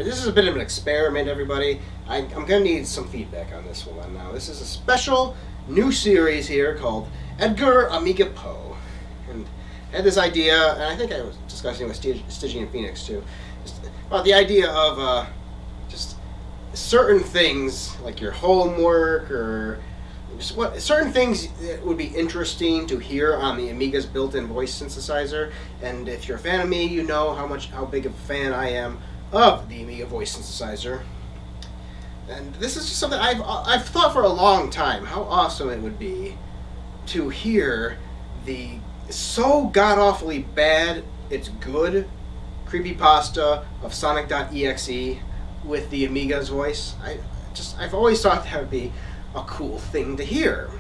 This is a bit of an experiment, everybody. I'm going to need some feedback on this one. Now, this is a special new series here called Edgar Amiga Poe. And I had this idea, and I think I was discussing it with Stygian and Phoenix too, just about the idea of just certain things, like your homework or just certain things that would be interesting to hear on the Amiga's built-in voice synthesizer. And if you're a fan of me, you know how big of a fan I am of the Amiga voice synthesizer. And this is just something I've thought for a long time how awesome it would be to hear the so god-awfully bad it's good creepypasta of Sonic.exe with the Amiga's voice. I've always thought that would be a cool thing to hear.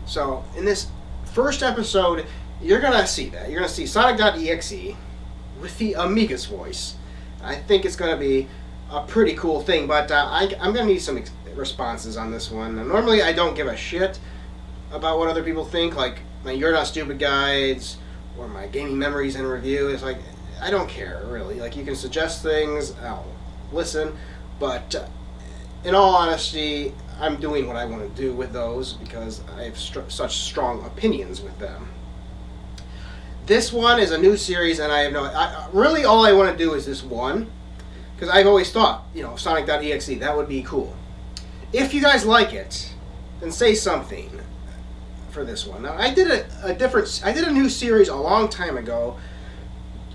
So in this first episode, you're gonna see that. You're gonna see Sonic.exe with the Amiga's voice. I think it's gonna be a pretty cool thing, but I'm gonna need some responses on this one. Now, normally I don't give a shit about what other people think, like my You're Not Stupid guides or my gaming memories and review. It's like, I don't care really. Like, you can suggest things, I'll listen, but in all honesty, I'm doing what I want to do with those because I have such strong opinions with them. This one is a new series, and I have really all I want to do is this one, because I've always thought, Sonic.exe, that would be cool. If you guys like it, then say something for this one. Now, I did a new series a long time ago,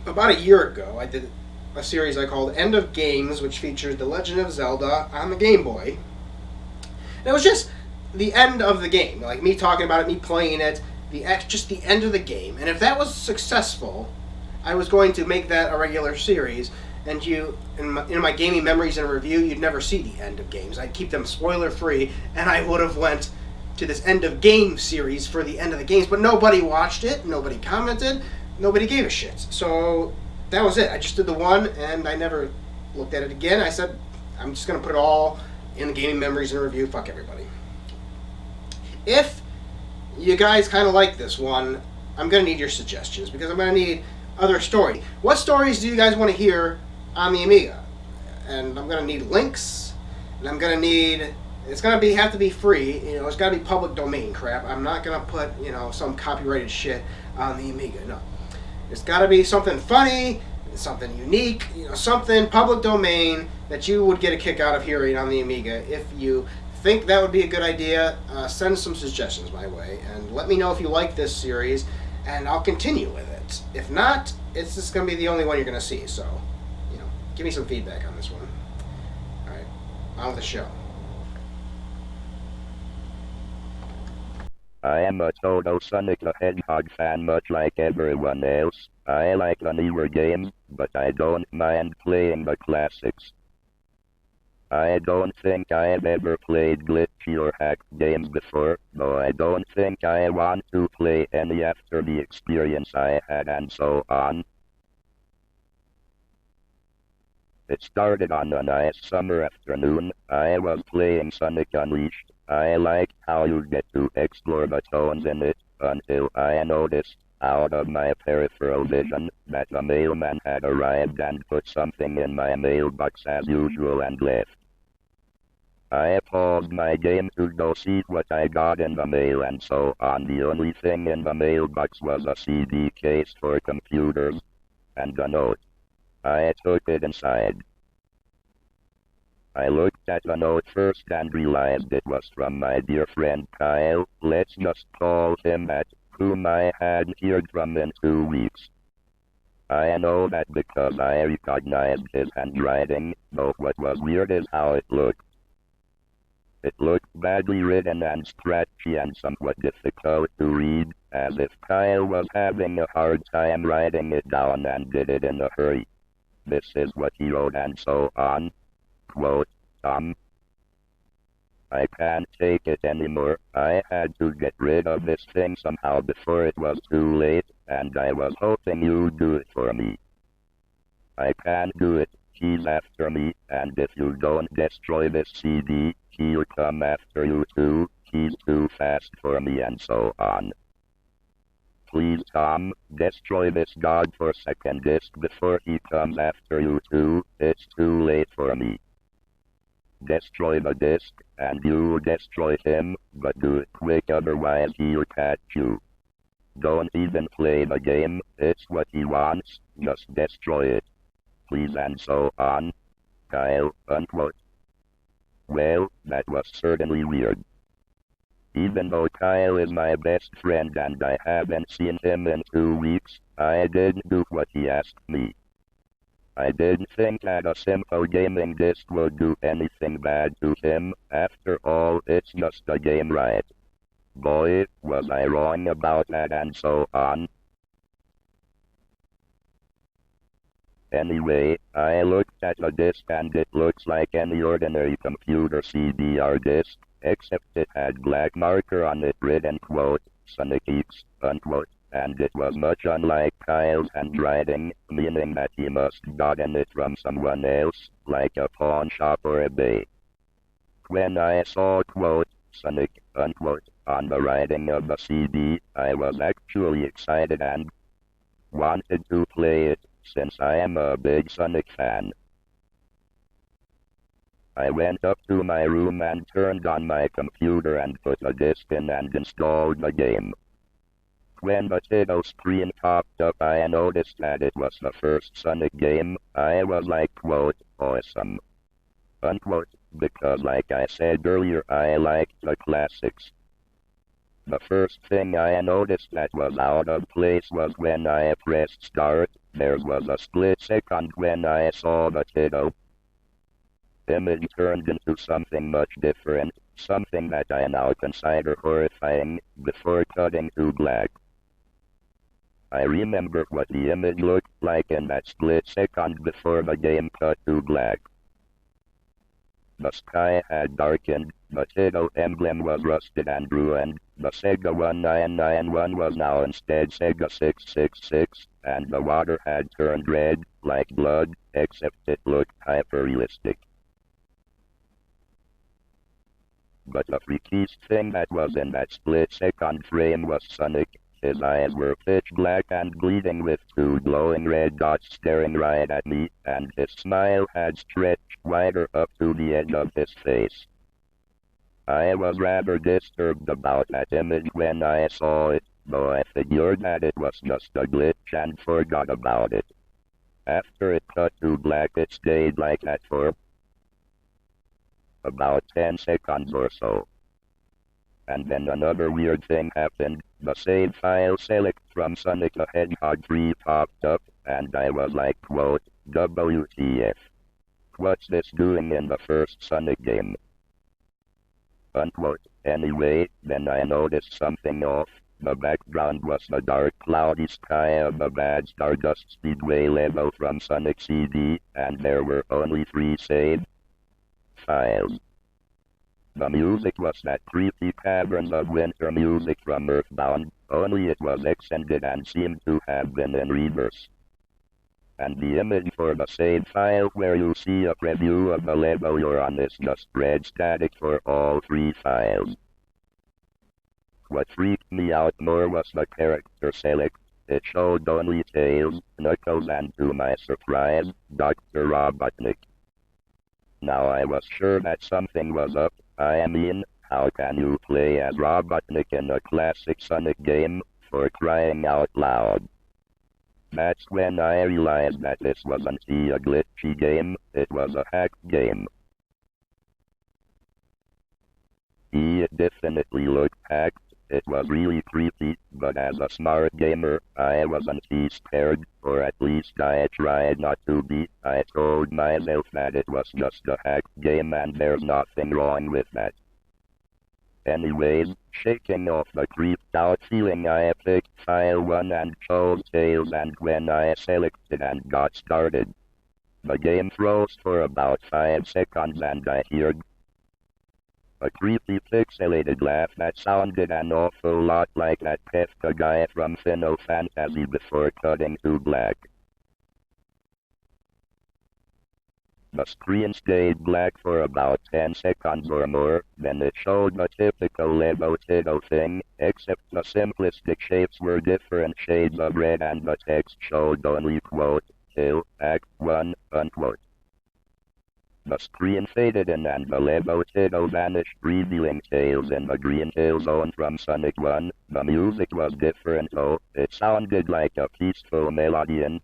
about a year ago. I did a series I called End of Games, which featured The Legend of Zelda on the Game Boy. And it was just the end of the game, like me talking about it, me playing it, just the end of the game. And if that was successful, I was going to make that a regular series, and in my gaming memories and review, you'd never see the end of games. I'd keep them spoiler free, and I would have went to this end of game series for the end of the games, but nobody watched it, nobody commented, nobody gave a shit. So that was it. I just did the one, and I never looked at it again. I said, I'm just going to put it all in the gaming memories and review. Fuck everybody. If you guys kind of like this one, I'm going to need your suggestions, because I'm going to need other stories. What stories do you guys want to hear on the Amiga? And I'm going to need links, and I'm going to need... It's going to have to be free. It's got to be public domain crap. I'm not going to put, some copyrighted shit on the Amiga. No. It's got to be something funny, something unique, something public domain that you would get a kick out of hearing on the Amiga. If you think that would be a good idea, send some suggestions my way, and let me know if you like this series, and I'll continue with it. If not, it's just going to be the only one you're going to see, so, give me some feedback on this one. Alright, on with the show. I am a total Sonic the Hedgehog fan, much like everyone else. I like the newer games, but I don't mind playing the classics. I don't think I have ever played glitchy or hacked games before, though I don't think I want to play any after the experience I had and so on. It started on a nice summer afternoon. I was playing Sonic Unleashed. I liked how you get to explore the tones in it, until I noticed, out of my peripheral vision, that the mailman had arrived and put something in my mailbox as usual and left. I paused my game to go see what I got in the mail and so on. The only thing in the mailbox was a CD case for computers, and a note. I took it inside. I looked at the note first and realized it was from my dear friend Kyle, let's just call him that, whom I hadn't heard from in 2 weeks. I know that because I recognized his handwriting, though what was weird is how it looked. It looked badly written and scratchy and somewhat difficult to read, as if Kyle was having a hard time writing it down and did it in a hurry. This is what he wrote and so on. Quote, I can't take it anymore. I had to get rid of this thing somehow before it was too late, and I was hoping you'd do it for me. I can't do it. He's after me, and if you don't destroy this CD, he'll come after you too. He's too fast for me and so on. Please, Tom, destroy this god for second disc before he comes after you too. It's too late for me. Destroy the disc, and you destroy him, but do it quick, otherwise he'll catch you. Don't even play the game, it's what he wants, just destroy it. Please, and so on. Kyle, unquote. Well, that was certainly weird. Even though Kyle is my best friend and I haven't seen him in 2 weeks, I didn't do what he asked me. I didn't think that a simple gaming disc would do anything bad to him. After all, it's just a game, right? Boy, was I wrong about that, and so on. Anyway, I looked at the disc and it looks like any ordinary computer CDR disc, except it had black marker on it written, quote, Sonic.exe, unquote, and it was much unlike Kyle's handwriting, meaning that he must have gotten it from someone else, like a pawn shop or eBay. When I saw, quote, Sonic, unquote, on the writing of the CD, I was actually excited and wanted to play it, since I am a big Sonic fan. I went up to my room and turned on my computer and put the disc in and installed the game. When the title screen popped up, I noticed that it was the first Sonic game. I was like, quote, awesome, unquote, because like I said earlier, I liked the classics. The first thing I noticed that was out of place was when I pressed start. There was a split second when I saw the title. Image turned into something much different, something that I now consider horrifying, before cutting to black. I remember what the image looked like in that split second before the game cut to black. The sky had darkened, the title emblem was rusted and ruined, the Sega 1991 was now instead Sega 666, and the water had turned red, like blood, except it looked hyper-realistic. But the freakiest thing that was in that split-second frame was Sonic. His eyes were pitch black and bleeding with 2 glowing red dots staring right at me, and his smile had stretched wider up to the edge of his face. I was rather disturbed about that image when I saw it, though I figured that it was just a glitch and forgot about it. After it cut to black, it stayed like that for about 10 seconds or so. And then another weird thing happened. The save file select from Sonic the Hedgehog 3 popped up, and I was like, quote, WTF. What's this doing in the first Sonic game? Unquote. Anyway, then I noticed something off. The background was the dark, cloudy sky of the bad Stardust Speedway level from Sonic CD, and there were only 3 save files. The music was that creepy Caverns of Winter music from Earthbound, only it was extended and seemed to have been in reverse. And the image for the save file where you see a preview of the level you're on is just red static for all 3 files. What freaked me out more was the character select. It showed only Tails, Knuckles, and to my surprise, Dr. Robotnik. Now I was sure that something was up. I mean, how can you play as Robotnik in a classic Sonic game, for crying out loud? That's when I realized that this wasn't a glitchy game, it was a hacked game. It definitely looked hacked, it was really creepy, but as a smart gamer, I wasn't scared, or at least I tried not to be. I told myself that it was just a hacked game and there's nothing wrong with that. Anyways, shaking off the creeped out feeling, I picked file 1 and chose Tails, and when I selected and got started, the game froze for about 5 seconds and I heard a creepy pixelated laugh that sounded an awful lot like that Kefka guy from Final Fantasy before cutting to black. The screen stayed black for about 10 seconds or more, then it showed the typical Lego Tiddle thing, except the simplistic shapes were different shades of red and the text showed only quote, till, Act 1, unquote. The screen faded in and the Lego Tiddle vanished, revealing Tails in the green hill zone from Sonic 1. The music was different though, it sounded like a peaceful melody in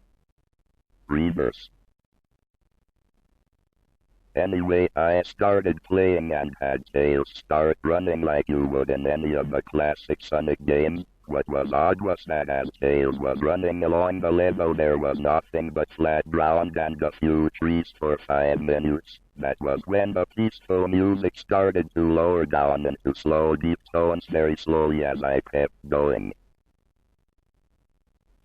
reverse. Anyway, I started playing and had Tails start running like you would in any of the classic Sonic games. What was odd was that as Tails was running along the level there was nothing but flat ground and a few trees for 5 minutes. That was when the peaceful music started to lower down into slow deep tones very slowly as I kept going.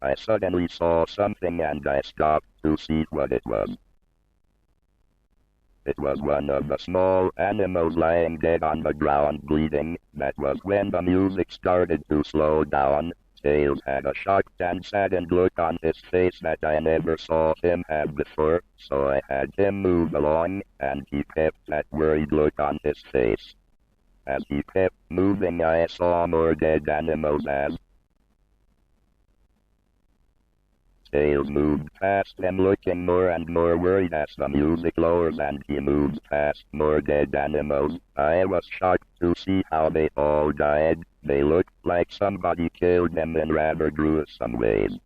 I suddenly saw something and I stopped to see what it was. It was one of the small animals lying dead on the ground bleeding. That was when the music started to slow down. Tails had a shocked and saddened look on his face that I never saw him have before, so I had him move along, and he kept that worried look on his face. As he kept moving I saw more dead animals as Tails moved past them looking more and more worried as the music lowers and he moved past more dead animals. I was shocked to see how they all died. They looked like somebody killed them in rather gruesome ways.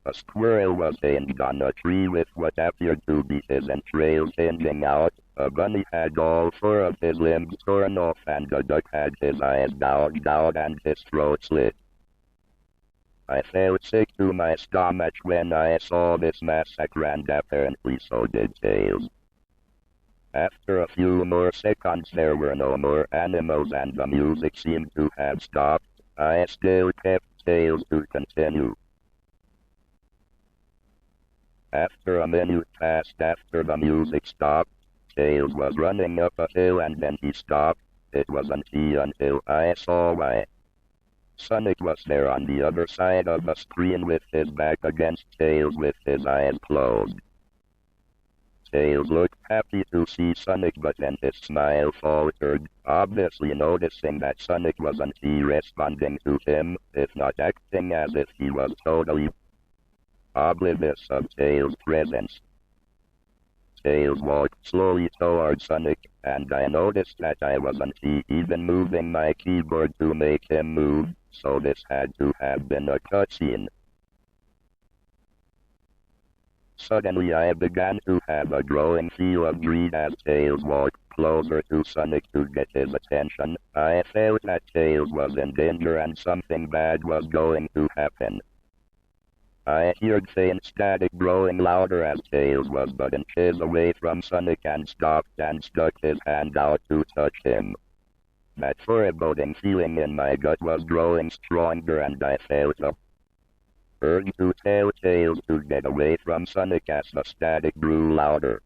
A squirrel was hanged on a tree with what appeared to be his entrails hanging out. A bunny had all 4 of his limbs torn off and a duck had his eyes gouged out and his throat slit. I felt sick to my stomach when I saw this massacre and apparently so did Tails. After a few more seconds there were no more animals and the music seemed to have stopped. I still kept Tails to continue. After a minute passed after the music stopped. Tails was running up a hill and then he stopped. It wasn't he until I saw why. Sonic was there on the other side of the screen with his back against Tails with his eyes closed. Tails looked happy to see Sonic but then his smile faltered, obviously noticing that Sonic wasn't responding to him, if not acting as if he was totally oblivious of Tails' presence. Tails walked slowly toward Sonic, and I noticed that I wasn't even moving my keyboard to make him move, so this had to have been a cutscene. Suddenly I began to have a growing feel of dread as Tails walked closer to Sonic to get his attention. I felt that Tails was in danger and something bad was going to happen. I heard faint static growing louder as Tails was but inches away from Sonic and stopped and stuck his hand out to touch him. That foreboding feeling in my gut was growing stronger and I felt a urge to tell Tails to get away from Sonic as the static grew louder.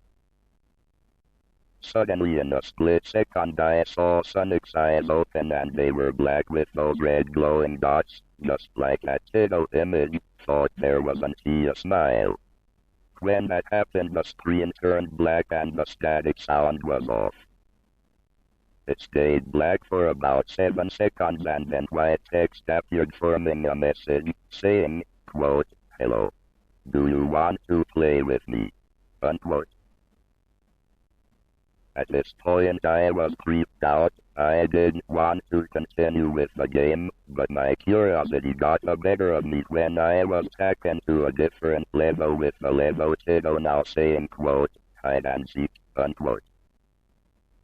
Suddenly in a split second I saw Sonic's eyes open and they were black with those red glowing dots, just like that Tiddle image. Thought there wasn't a smile. When that happened the screen turned black and the static sound was off. It stayed black for about 7 seconds and then white text appeared forming a message, saying, quote, hello. Do you want to play with me? Unquote. At this point I was creeped out. I didn't want to continue with the game, but my curiosity got the better of me when I was taken to a different level with the Lego Tiddle now saying, quote, hide and seek, unquote.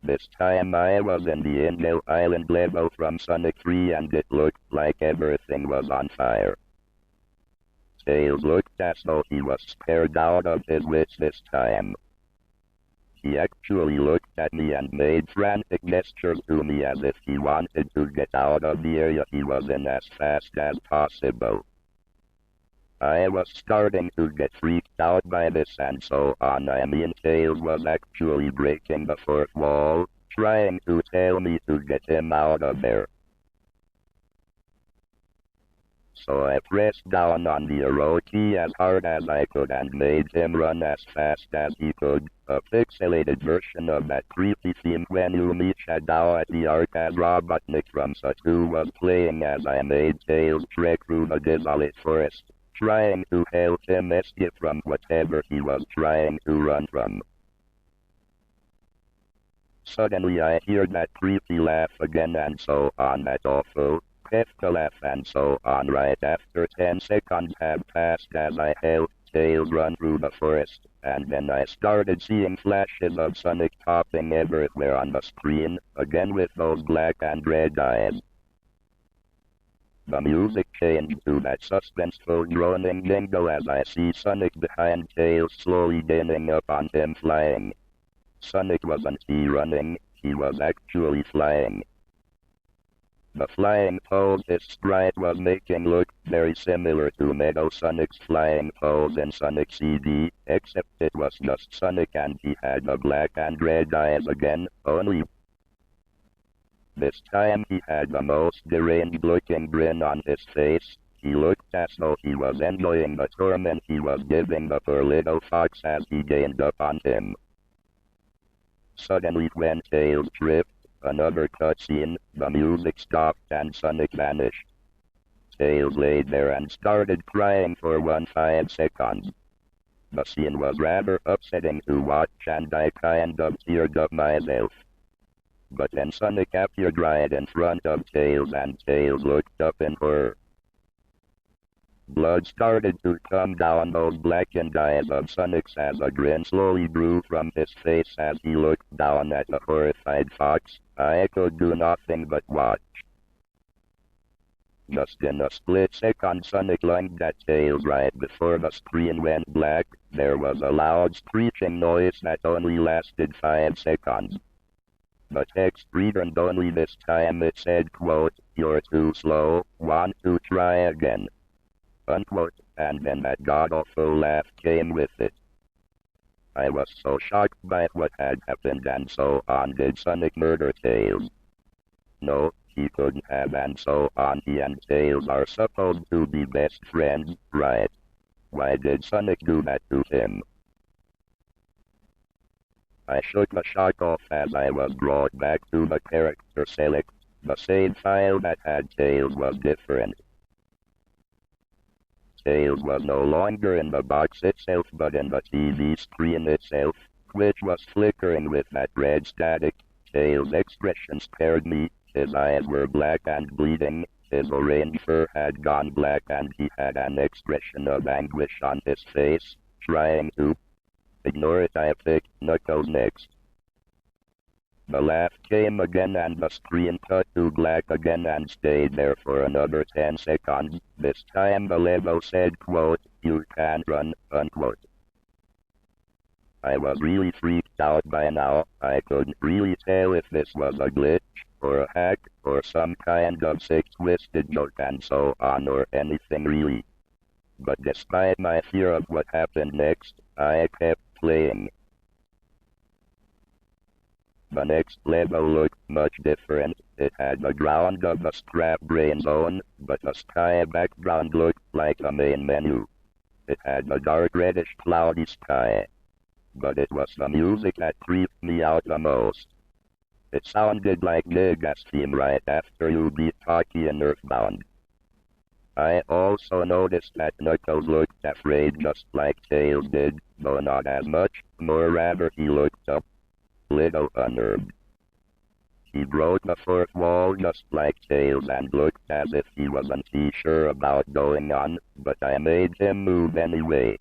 This time I was in the Angel Island level from Sonic 3 and it looked like everything was on fire. Tails looked as though he was scared out of his wits this time. He actually looked at me and made frantic gestures to me as if he wanted to get out of the area he was in as fast as possible. I was starting to get freaked out by this and so on. I mean, Tails was actually breaking the 4th wall, trying to tell me to get him out of there. So I pressed down on the arrow key as hard as I could and made him run as fast as he could. A pixelated version of that creepy theme when you meet Shadow at the arc as Robotnik from soooo was playing as I made Tails trek through the desolate forest, trying to help him escape from whatever he was trying to run from. Suddenly I hear that creepy laugh again and so on, that awful hefty laugh and so on. Right after 10 seconds have passed as I helped Tails run through the forest, and then I started seeing flashes of Sonic popping everywhere on the screen, again with those black and red eyes. The music changed to that suspenseful droning jingle as I see Sonic behind Tails slowly gaining up on him flying. Sonic wasn't running, he was actually flying. The flying pose his sprite was making looked very similar to Metal Sonic's flying pose in Sonic.exe, except it was just Sonic and he had the black and red eyes again, only this time he had the most deranged looking grin on his face. He looked as though he was enjoying the torment he was giving the poor little fox as he gained up on him. Suddenly when Tails tripped, another cutscene, the music stopped and Sonic vanished. Tails lay there and started crying for 5 seconds. The scene was rather upsetting to watch and I kind of teared up myself. But then Sonic appeared right in front of Tails and Tails looked up in horror. Blood started to come down those blackened eyes of Sonic's as a grin slowly grew from his face as he looked down at the horrified fox. I could do nothing but watch. Just in a split second Sonic lunged at Tails right before the screen went black. There was a loud screeching noise that only lasted 5 seconds. The text returned only this time it said, quote, "You're too slow, want to try again," unquote, and then that god-awful laugh came with it. I was so shocked by what had happened and so on. Did Sonic murder Tails? No, he couldn't have and so on. He and Tails are supposed to be best friends, right? Why did Sonic do that to him? I shook the shock off as I was brought back to the character select. The save file that had Tails was different. Tails was no longer in the box itself but in the TV screen itself, which was flickering with that red static. Tails' expression scared me. His eyes were black and bleeding, his orange fur had gone black and he had an expression of anguish on his face. Trying to ignore it, I picked Knuckles next. The laugh came again and the screen cut to black again and stayed there for another 10 seconds. This time the level said, quote, "You can't run," unquote. I was really freaked out by now. I couldn't really tell if this was a glitch, or a hack, or some kind of sick twisted joke and so on, or anything really. But despite my fear of what happened next, I kept playing. The next level looked much different. It had the ground of the scrap brain zone, but the sky background looked like the main menu. It had the dark reddish cloudy sky. But it was the music that creeped me out the most. It sounded like Nega's theme right after you beat Wacky in Earthbound. I also noticed that Knuckles looked afraid just like Tails did, though not as much, more rather he looked up, little unnerved. He broke the fourth wall just like Tails and looked as if he wasn't too sure about going on, but I made him move anyway.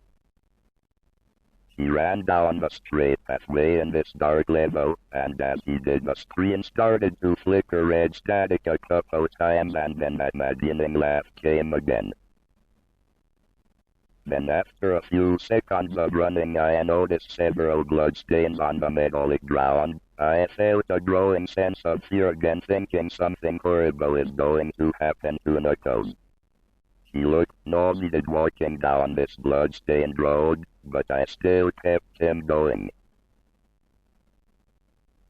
He ran down the straight pathway in this dark level, and as he did the screen started to flicker red static a couple times and then that maddening laugh came again. Then after a few seconds of running I noticed several bloodstains on the metallic ground. I felt a growing sense of fear again, thinking something horrible is going to happen to Knuckles. He looked nauseated walking down this blood-stained road, but I still kept him going.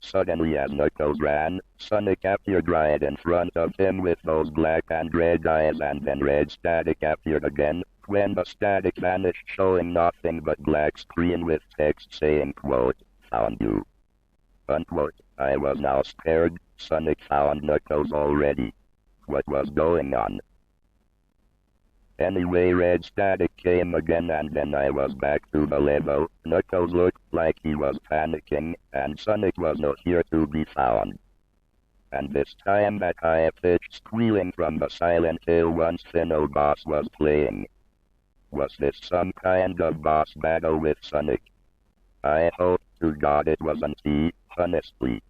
Suddenly as Knuckles ran, Sonic appeared right in front of him with those black and red eyes, and then red static appeared again, when the static vanished showing nothing but black screen with text saying, quote, "Found you." Unquote. I was now scared. Sonic found Knuckles already. What was going on? Anyway, red static came again, and then I was back to the level. Knuckles looked like he was panicking, and Sonic was not here to be found. And this time that high-pitched squealing from the Silent Hill once final boss was playing. Was this some kind of boss battle with Sonic? I hope to God it wasn't he, honestly.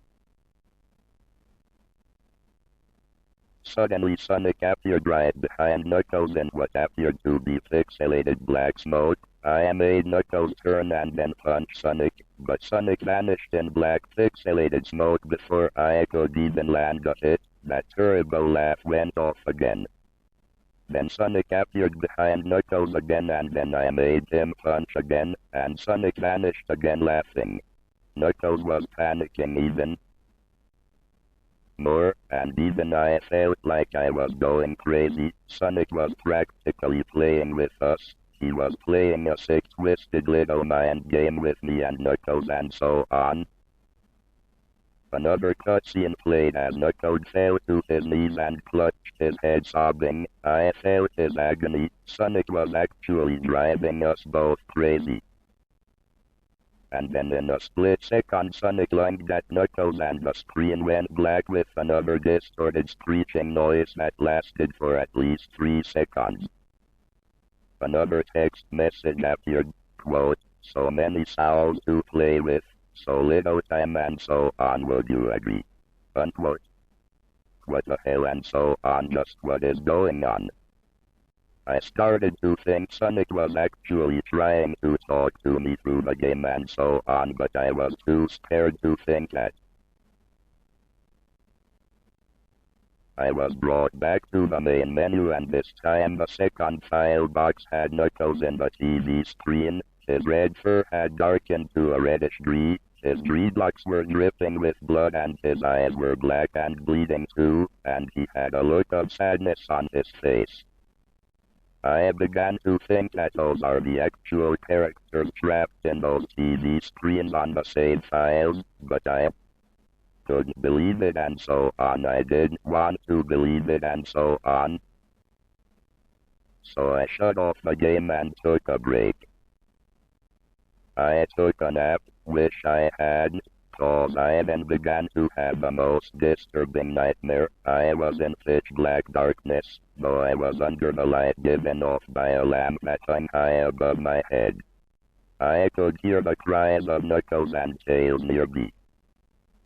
Suddenly Sonic appeared right behind Knuckles in what appeared to be pixelated black smoke. I made Knuckles turn and then punch Sonic, but Sonic vanished in black pixelated smoke before I could even land a hit. That terrible laugh went off again. Then Sonic appeared behind Knuckles again, and then I made him punch again, and Sonic vanished again laughing. Knuckles was panicking even more, and even I felt like I was going crazy. Sonic was practically playing with us. He was playing a sick, twisted little mind game with me and Knuckles and so on. Another cutscene played as Knuckles fell to his knees and clutched his head sobbing. I felt his agony. Sonic was actually driving us both crazy. And then in a split second Sonic lunged at Knuckles and the screen went black with another distorted screeching noise that lasted for at least 3 seconds. Another text message appeared, quote, "So many souls to play with, so little time and so on, would you agree?" Unquote. What the hell and so on, just what is going on? I started to think Sonic was actually trying to talk to me through the game and so on, but I was too scared to think that. I was brought back to the main menu, and this time the second file box had Knuckles in the TV screen. His red fur had darkened to a reddish green. His dreadlocks were dripping with blood and his eyes were black and bleeding too, and he had a look of sadness on his face. I began to think that those are the actual characters trapped in those TV screens on the save files, but I couldn't believe it and so on. I didn't want to believe it and so on. So I shut off the game and took a break. I took a nap, wish I had, cause I then began to have the most disturbing nightmare. I was in pitch black darkness, though I was under the light given off by a lamp that hung high above my head. I could hear the cries of Knuckles and Tails near me.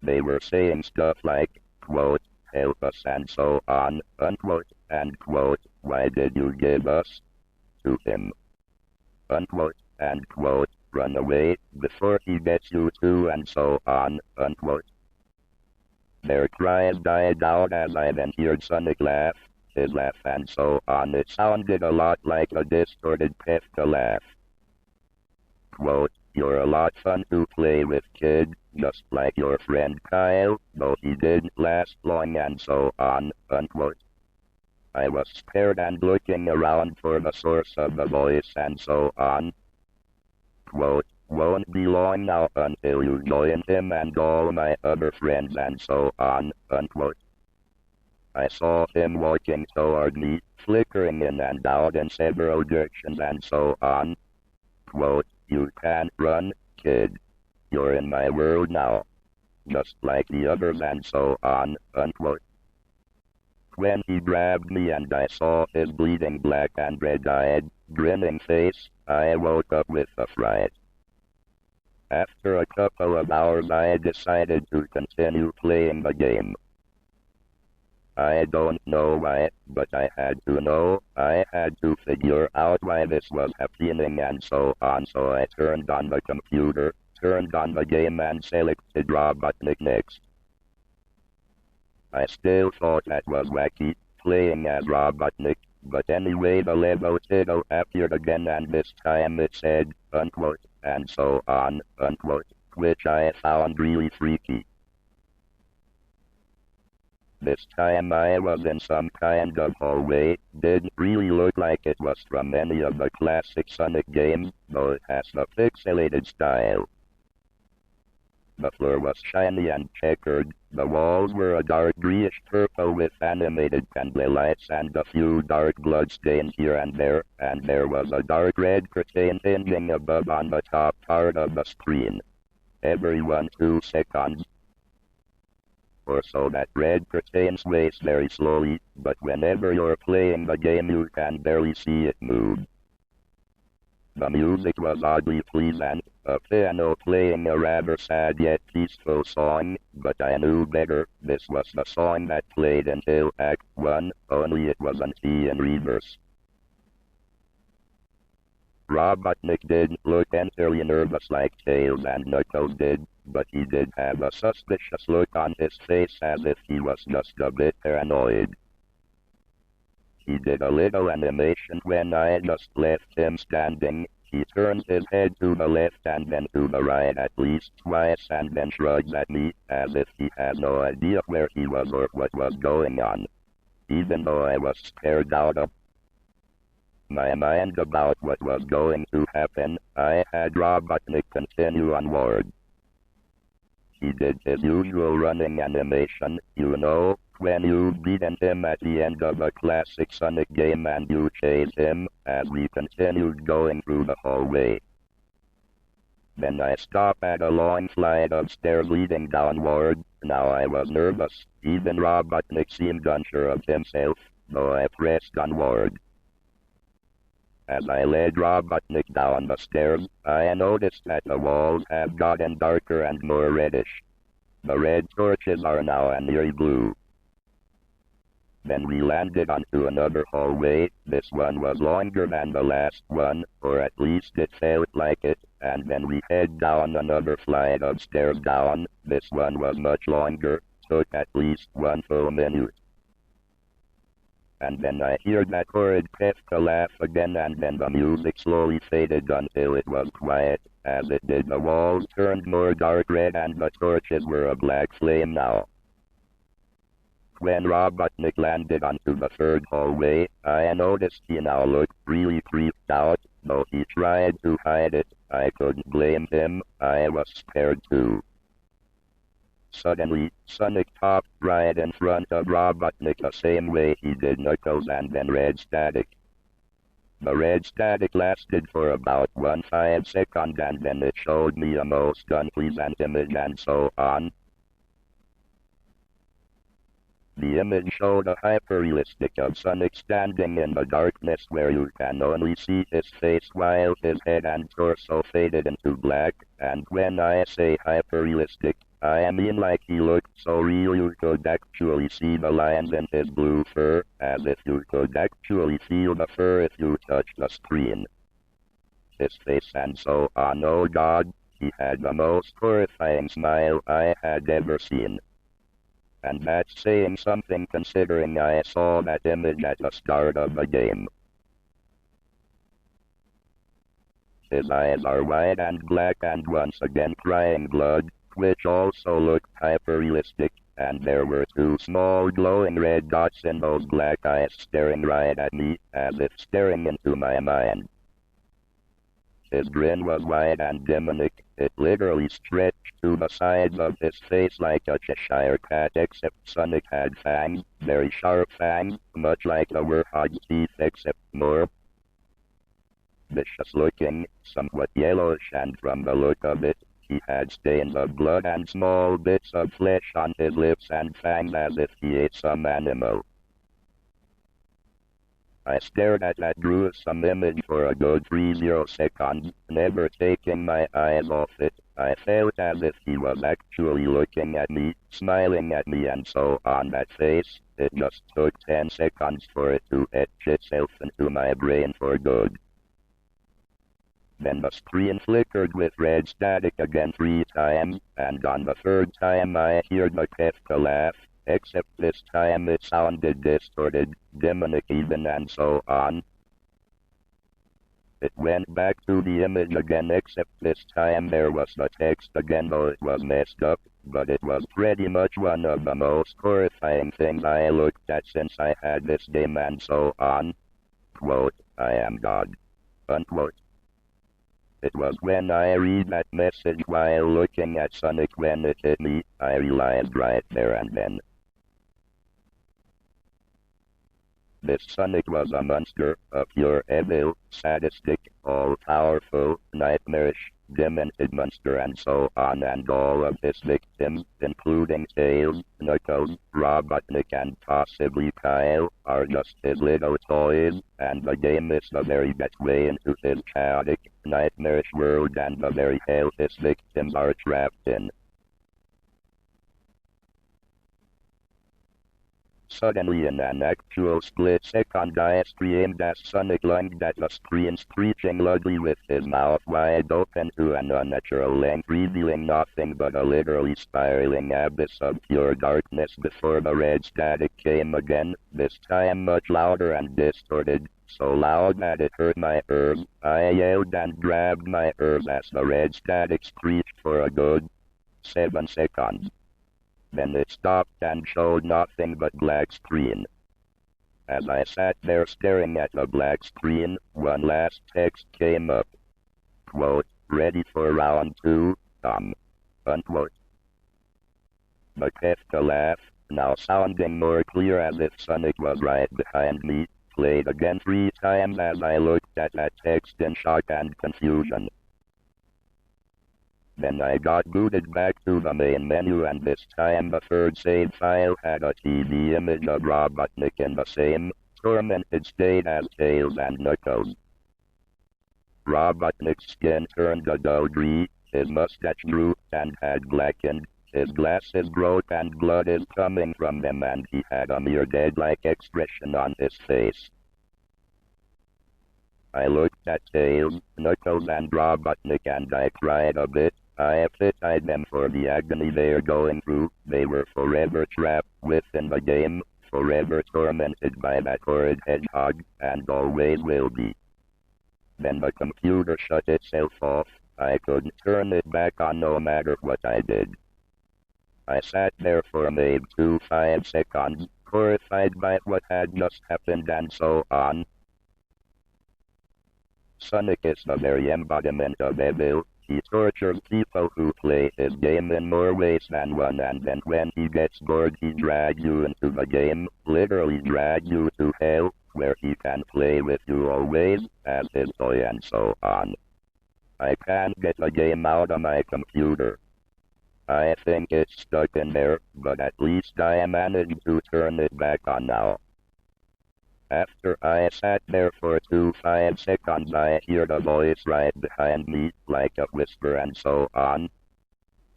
They were saying stuff like, quote, "Help us" and so on, unquote, and quote, "Why did you give us to him?" Unquote, and quote, "Run away before he gets you too," and so on, unquote. Their cries died out as I then heard Sonic laugh, his laugh and so on. It sounded a lot like a distorted Kefka laugh. Quote, "You're a lot fun to play with, kid, just like your friend Kyle, though he didn't last long," and so on, unquote. I was scared and looking around for the source of the voice and so on. Quote, "Won't be long now until you join him and all my other friends," and so on, unquote. I saw him walking toward me, flickering in and out in several directions and so on. Quote, "You can't run, kid. You're in my world now, just like the others," and so on, unquote. When he grabbed me and I saw his bleeding black and red-eyed, grinning face, I woke up with a fright. After a couple of hours I decided to continue playing the game. I don't know why, but I had to know. I had to figure out why this was happening and so on, so I turned on the computer, turned on the game and selected Robotnik next. I still thought that was Wacky, playing as Robotnik, but anyway the level title appeared again and this time it said, unquote, and so on, unquote, which I found really freaky. This time I was in some kind of hallway. Didn't really look like it was from any of the classic Sonic games, though it has the pixelated style. The floor was shiny and checkered. The walls were a dark greenish purple with animated candle lights and a few dark blood stains here and there was a dark red curtain hinging above on the top part of the screen. Every 2 seconds or so that red curtain sways very slowly, but whenever you're playing the game you can barely see it move. The music was oddly pleasant, a piano playing a rather sad yet peaceful song, but I knew better. This was the song that played until Act 1, only it wasn't in reverse. Robotnik didn't look entirely nervous like Tails and Knuckles did, but he did have a suspicious look on his face as if he was just a bit paranoid. He did a little animation when I just left him standing. He turns his head to the left and then to the right at least twice and then shrugs at me as if he has no idea where he was or what was going on. Even though I was scared out of my mind about what was going to happen, I had Robotnik continue onward. He did his usual running animation, you know, when you've beaten him at the end of a classic Sonic game and you chase him, as we continued going through the hallway. Then I stopped at a long flight of stairs leading downward. Now I was nervous. Even Robotnik seemed unsure of himself, though I pressed onward. As I led Robotnik down the stairs, I noticed that the walls have gotten darker and more reddish. The red torches are now a near blue. Then we landed onto another hallway. This one was longer than the last one, or at least it felt like it, and then we head down another flight of stairs down. This one was much longer, took at least 1 full minute. And then I heard that horrid Kefka laugh again, and then the music slowly faded until it was quiet. As it did, the walls turned more dark red and the torches were a black flame now. When Robotnik landed onto the third hallway, I noticed he now looked really creeped out. Though he tried to hide it, I couldn't blame him. I was scared too. Suddenly, Sonic popped right in front of Robotnik the same way he did Knuckles and then red static. The red static lasted for about 1 second and then it showed me a most unpleasant image and so on. The image showed a hyperrealistic of Sonic standing in the darkness where you can only see his face while his head and torso faded into black, and when I say hyperrealistic, I mean like he looked so real you could actually see the lines in his blue fur, as if you could actually feel the fur if you touched the screen. His face and so on, oh god, he had the most horrifying smile I had ever seen. And that's saying something considering I saw that image at the start of the game. His eyes are wide and black and once again crying blood, which also looked hyper-realistic, and there were 2 small glowing red dots in those black eyes staring right at me, as if staring into my mind. His grin was wide and demonic. It literally stretched to the sides of his face like a Cheshire cat, except Sonic had fangs, very sharp fangs, much like the Warthog's teeth except more vicious looking, somewhat yellowish, and from the look of it, he had stains of blood and small bits of flesh on his lips and fangs as if he ate some animal. I stared at that gruesome image for a good 30 seconds, never taking my eyes off it. I felt as if he was actually looking at me, smiling at me and so on that face. It just took 10 seconds for it to etch itself into my brain for good. Then the screen flickered with red static again 3 times, and on the 3rd time I heard the Kefka laugh. Except this time it sounded distorted, demonic even, and so on. It went back to the image again, except this time there was the text again, though it was messed up, but it was pretty much one of the most horrifying things I looked at since I had this game and so on. Quote, I am God. Unquote. It was when I read that message while looking at Sonic when it hit me, I realized right there and then. This Sonic was a monster, a pure evil, sadistic, all-powerful, nightmarish, demented monster and so on, and all of his victims, including Tails, Knuckles, Robotnik and possibly Kyle, are just his little toys, and the game is the very gateway into his chaotic, nightmarish world and the very hell his victims are trapped in. Suddenly in an actual split second I screamed as Sonic lunged at the screen, screeching loudly with his mouth wide open to an unnatural length, revealing nothing but a literally spiraling abyss of pure darkness before the red static came again, this time much louder and distorted, so loud that it hurt my ears. I yelled and grabbed my ears as the red static screeched for a good 7 seconds. Then it stopped and showed nothing but black screen. As I sat there staring at the black screen, one last text came up. Quote, ready for round 2, unquote. But a laugh, now sounding more clear as if Sonic was right behind me, played again 3 times as I looked at that text in shock and confusion. Then I got booted back to the main menu, and this time the third save file had a TV image of Robotnik in the same, tormented state as Tails and Knuckles. Robotnik's skin turned a dull green, his mustache drooped and had blackened, his glasses broke and blood is coming from them, and he had a mere dead-like expression on his face. I looked at Tails, Knuckles and Robotnik and I cried a bit. I pitied them for the agony they're going through. They were forever trapped within the game, forever tormented by that horrid hedgehog, and always will be. Then the computer shut itself off. I couldn't turn it back on no matter what I did. I sat there for maybe 5 seconds, horrified by what had just happened and so on. Sonic is the very embodiment of evil. He tortures people who play his game in more ways than one, and then when he gets bored he drags you into the game, literally drags you to hell, where he can play with you always, as his toy and so on. I can't get the game out of my computer. I think it's stuck in there, but at least I managed to turn it back on now. After I sat there for 5 seconds I hear the voice right behind me, like a whisper and so on.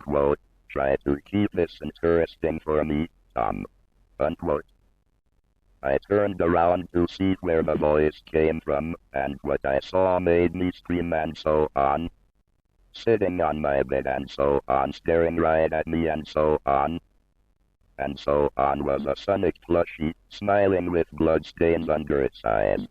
Quote, try to keep this interesting for me, unquote. I turned around to see where the voice came from, and what I saw made me scream and so on. Sitting on my bed and so on, staring right at me and so on. And so on was a Sonic plushie, smiling with bloodstains under its eyes.